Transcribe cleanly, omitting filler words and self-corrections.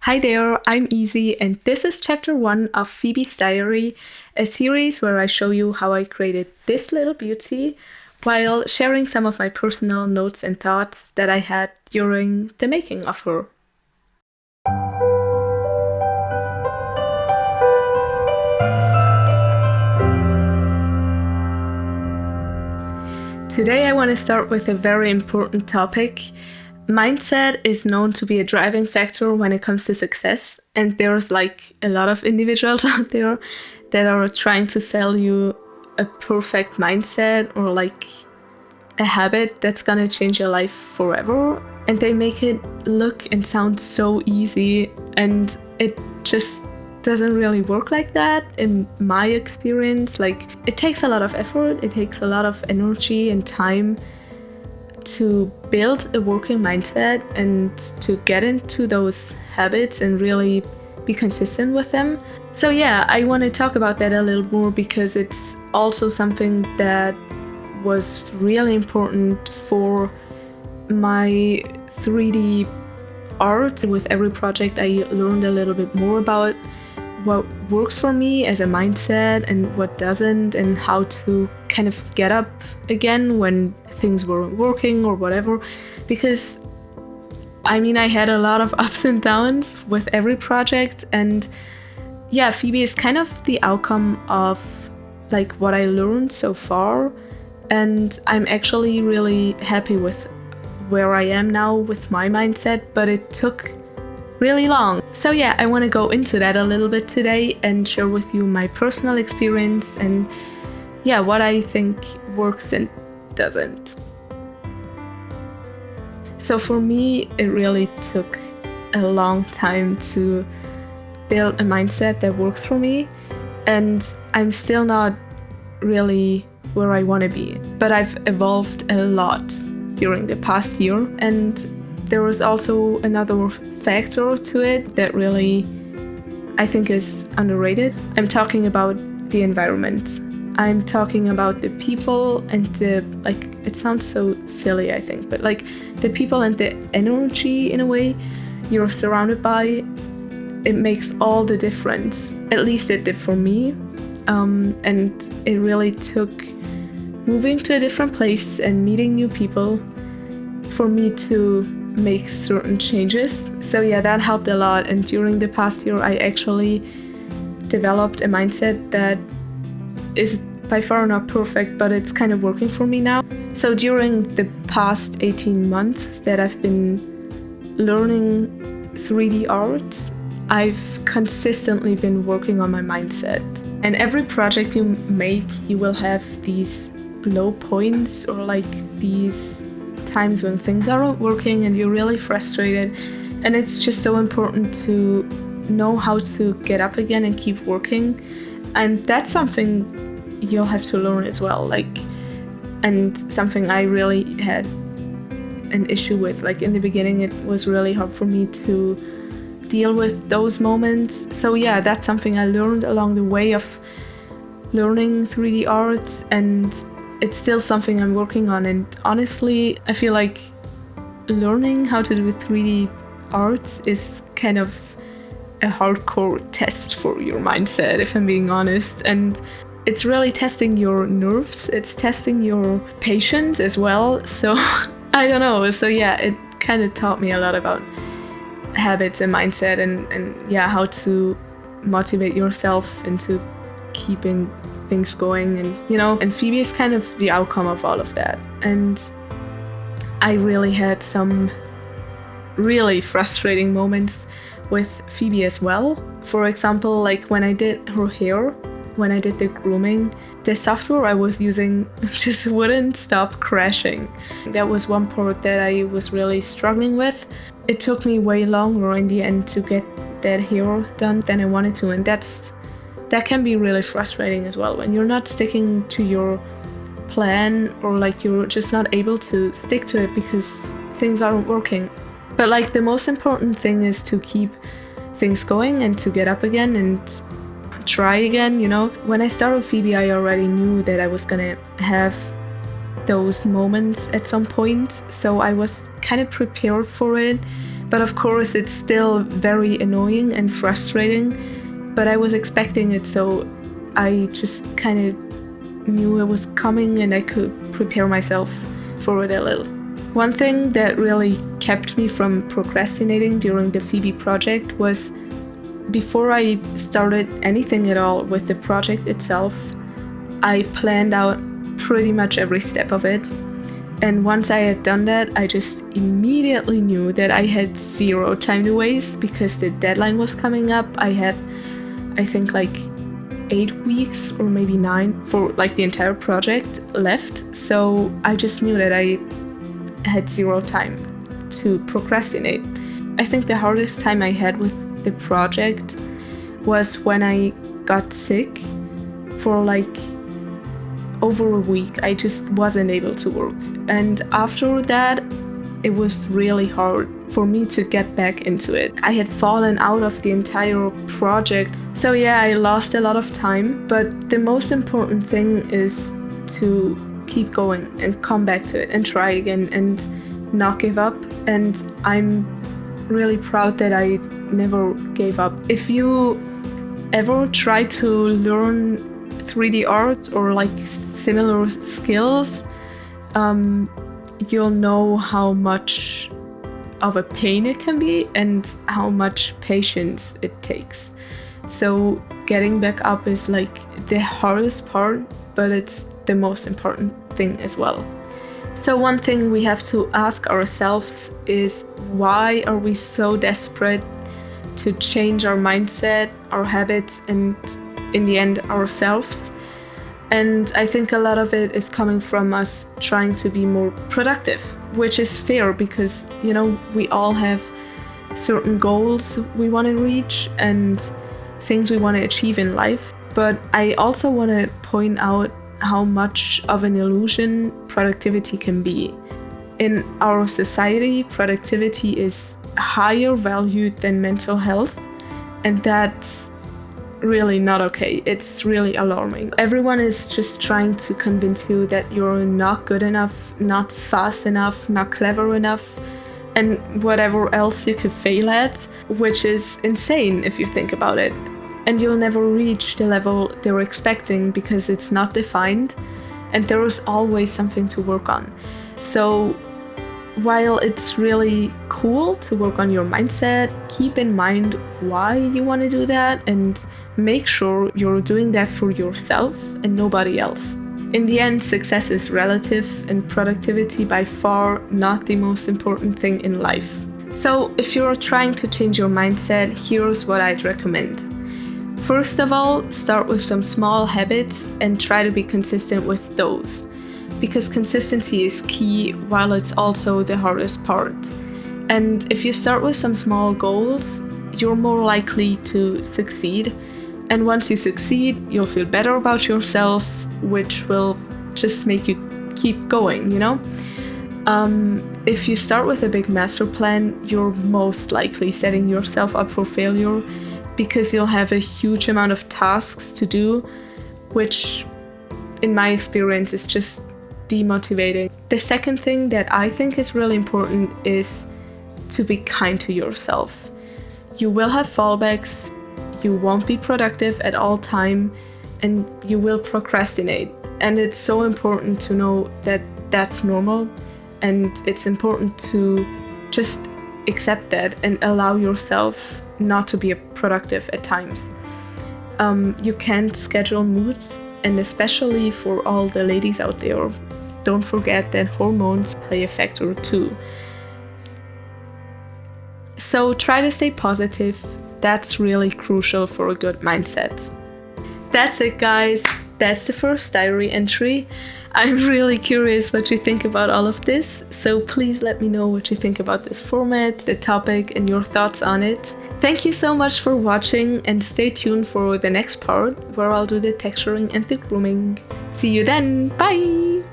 Hi there, I'm Easy, and this is chapter 1 of Phoebe's Diary, a series where I show you how I created this little beauty while sharing some of my personal notes and thoughts that I had during the making of her. Today I want to start with a very important topic. Mindset is known to be a driving factor when it comes to success, and there's like a lot of individuals out there that are trying to sell you a perfect mindset or like a habit that's gonna change your life forever, and they make it look and sound so easy, and it just doesn't really work like that in my experience. Like, it takes a lot of effort, it takes a lot of energy and time to build a working mindset and to get into those habits and really be consistent with them. So yeah, I want to talk about that a little more because it's also something that was really important for my 3D art. With every project I learned a little bit more about what works for me as a mindset and what doesn't, and how to kind of get up again when things weren't working or whatever. Because I had a lot of ups and downs with every project, and yeah, Phoebe is kind of the outcome of like what I learned so far, and I'm actually really happy with where I am now with my mindset, but it took really long. So yeah, I want to go into that a little bit today and share with you my personal experience and yeah, what I think works and doesn't. So for me, it really took a long time to build a mindset that works for me, and I'm still not really where I want to be, but I've evolved a lot during the past year. And there was also another factor to it that really, I think, is underrated. I'm talking about the environment. I'm talking about the people and it sounds so silly, I think, but like the people and the energy in a way you're surrounded by, it makes all the difference. At least it did for me. And it really took moving to a different place and meeting new people for me to make certain changes. So yeah, that helped a lot. And during the past year, I actually developed a mindset that is by far not perfect, but it's kind of working for me now. So during the past 18 months that I've been learning 3D art, I've consistently been working on my mindset. And every project you make, you will have these low points or like these times when things aren't working and you're really frustrated, and it's just so important to know how to get up again and keep working. And that's something you'll have to learn as well, and something I really had an issue with. Like, in the beginning, it was really hard for me to deal with those moments. So yeah, that's something I learned along the way of learning 3D art, and it's still something I'm working on. And honestly, I feel like learning how to do 3D art is kind of a hardcore test for your mindset, if I'm being honest. And it's really testing your nerves, it's testing your patience as well. So I don't know. So yeah, it kind of taught me a lot about habits and mindset and yeah, how to motivate yourself into keeping things going, and Phoebe is kind of the outcome of all of that. And I really had some really frustrating moments with Phoebe as well. For example, like when I did her hair, when I did the grooming, the software I was using just wouldn't stop crashing. That was one part that I was really struggling with. It took me way longer in the end to get that hair done than I wanted to, and that can be really frustrating as well when you're not sticking to your plan, or like you're just not able to stick to it because things aren't working. But like the most important thing is to keep things going and to get up again and try again. When I started Phoebe, I already knew that I was gonna have those moments at some point, so I was kind of prepared for it. But of course, it's still very annoying and frustrating, but I was expecting it, so I just kind of knew it was coming and I could prepare myself for it a little. One thing that really kept me from procrastinating during the Phoebe project was before I started anything at all with the project itself, I planned out pretty much every step of it. And once I had done that, I just immediately knew that I had 0 time to waste because the deadline was coming up. I had, I think, like 8 weeks or maybe 9 for like the entire project left. So I just knew that I had 0 time to procrastinate. I think the hardest time I had with the project was when I got sick for like over a week. I just wasn't able to work. And after that, it was really hard for me to get back into it. I had fallen out of the entire project. So yeah, I lost a lot of time, but the most important thing is to keep going and come back to it and try again and not give up. And I'm really proud that I never gave up. If you ever try to learn 3D art or like similar skills, you'll know how much of a pain it can be and how much patience it takes. So getting back up is like the hardest part, but it's the most important thing as well. So one thing we have to ask ourselves is, why are we so desperate to change our mindset, our habits, and in the end ourselves? And I think a lot of it is coming from us trying to be more productive, which is fair because, you know, we all have certain goals we want to reach and things we want to achieve in life. But I also want to point out how much of an illusion productivity can be. In our society, productivity is higher valued than mental health, and that's really not okay. It's really alarming. Everyone is just trying to convince you that you're not good enough, not fast enough, not clever enough, and whatever else you could fail at, which is insane if you think about it. And you'll never reach the level they're expecting because it's not defined, and there is always something to work on. So while it's really cool to work on your mindset, keep in mind why you want to do that and make sure you're doing that for yourself and nobody else. In the end, success is relative and productivity by far not the most important thing in life. So if you're trying to change your mindset, here's what I'd recommend. First of all, start with some small habits and try to be consistent with those, because consistency is key while it's also the hardest part. And if you start with some small goals, you're more likely to succeed. And once you succeed, you'll feel better about yourself, which will just make you keep going, you know? If you start with a big master plan, you're most likely setting yourself up for failure, because you'll have a huge amount of tasks to do, which in my experience is just demotivating. The second thing that I think is really important is to be kind to yourself. You will have fallbacks, you won't be productive at all time, and you will procrastinate. And it's so important to know that that's normal, and it's important to just accept that and allow yourself not to be productive at times. You can't schedule moods, and especially for all the ladies out there, don't forget that hormones play a factor too. So try to stay positive. That's really crucial for a good mindset. That's it, guys. That's the first diary entry. I'm really curious what you think about all of this, so please let me know what you think about this format, the topic, and your thoughts on it. Thank you so much for watching, and stay tuned for the next part where I'll do the texturing and the grooming. See you then, bye!